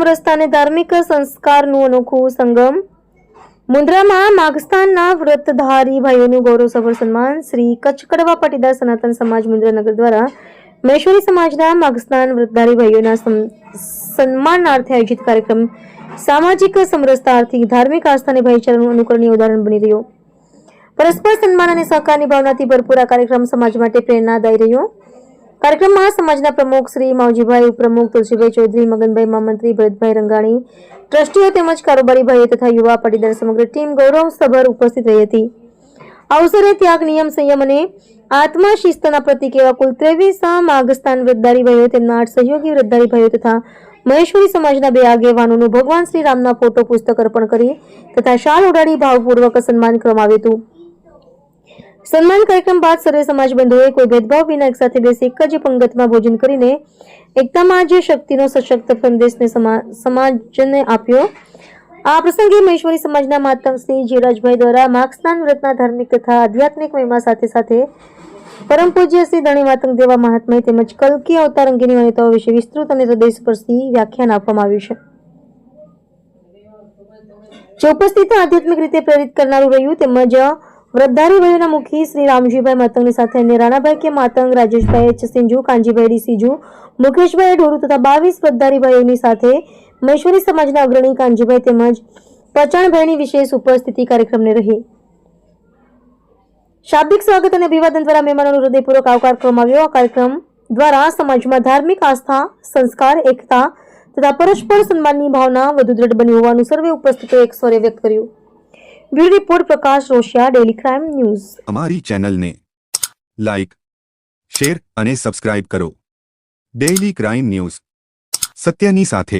સમરસતા અને ધાર્મિક સંસ્કારનું અનોખું સંગમ. મુન્દ્રામાં માઘસ્થાનના વ્રતધારી ભાઈઓનું ગૌરવસભર સન્માન. શ્રી કચ્છ કડવા પાટીદાર સનાતન સમાજ મુન્દ્રાનગર દ્વારા મહેશ્વરી સમાજના માઘસ્થાન વ્રતધારી ભાઈઓના સન્માનાર્થે આયોજિત કાર્યક્રમ સામાજિક સમરસતા, આર્થિક, ધાર્મિક આસ્થા અને ભાઈચારાનું અનુકરણીય ઉદાહરણ બની રહ્યો. પરસ્પર સન્માન અને સહકારની ભાવનાથી ભરપૂર આ કાર્યક્રમ સમાજ માટે પ્રેરણાદાયી રહ્યો. કાર્યક્રમમાં સમાજના પ્રમુખ શ્રી માવજીભાઈ, ઉપપ્રમુખ તુલસીભાઈ ચૌધરી, મગનભાઈ મહામંત્રી, ભરતભાઈ રંગાણી, ટ્રસ્ટીઓ તેમજ કારોબારી ભાઈઓ તથા યુવા પાટીદાર સમગ્ર ટીમ ગૌરવસભર ઉપસ્થિત રહી હતી. આ અવસરે ત્યાગ, નિયમ, સંયમ અને આત્મશિસ્તના પ્રતીક એવા કુલ 23 માઘસ્થાન વ્રતધારી ભાઈઓ, તેમના 8 સહયોગી વ્રતધારી ભાઈઓ તથા મહેશ્વરી સમાજના 2 આગેવાનોનું ભગવાન શ્રી રામના ફોટો પુસ્તક અર્પણ કરી તથા શાલ ઉડાડી ભાવપૂર્વક સન્માન કરવામાં આવ્યું હતું. સન્માન કાર્યક્રમ બાદ સર્વે સમાજ બંધુઓએ કોઈ ભેદભાવ વિના એક સાથે બેસી એક જ પંગતમાં ભોજન કરીને એકતામાં જ શક્તિનો સશક્ત સંદેશને સમાજને આપ્યો. આ પ્રસંગે મહેશ્વરી સમાજના માતંગ શ્રી જીરાજભાઈ દ્વારા માઘસ્થાન વ્રતના ધાર્મિક તથા આધ્યાત્મિક મહિમા સાથે સાથે પરમ પૂજ્ય શ્રી ધણી માતંગ દેવા મહાત્મય તેમજ કલ્કી અવતાર અંગેની માન્યતાઓ વિશે વિસ્તૃત અને હૃદયસ્પર્શી વ્યાખ્યાન આપવામાં આવ્યું છે, જે ઉપસ્થિત આધ્યાત્મિક રીતે પ્રેરિત કરનારું રહ્યું. તેમજ વ્રતધારી ભાઈઓના મુખી શ્રી રામજીભાઈ માતંગની સાથે અન્ય રાણાભાઈ કે માતંગ, રાજેશભાઈ એચ સિંજુ, કાંજીભાઈ ડી સિંજુ, મુકેશભાઈ ઢોરુ તથા 22 વ્રતધારી ભાઈઓની સાથે મહેશ્વરી સમાજના અગ્રણી કાંજીભાઈ તેમજ પચાણભાઈની વિશેષ ઉપસ્થિતિ કાર્યક્રમને રહી. શાબ્દિક સ્વાગત અને અભિવાદન દ્વારા મહેમાનોનો હૃદયપૂર્વક આવકાર કરવામાં આવ્યો. આ કાર્યક્રમ દ્વારા સમાજમાં ધાર્મિક આસ્થા, સંસ્કાર, એકતા તથા પરસ્પર સન્માનની ભાવના વધુ દ્રઢ બની હોવાનું સર્વે ઉપસ્થિતોએ એક સ્વરે વ્યક્ત કર્યું. બ્યુરો રિપોર્ટ પ્રકાશ રોશિયા, ડેલી ક્રાઇમ ન્યૂઝ. અમારી ચેનલને લાઇક, શેર અને સબસ્ક્રાઇબ કરો. ડેલી ક્રાઇમ ન્યૂઝ, સત્યની સાથે.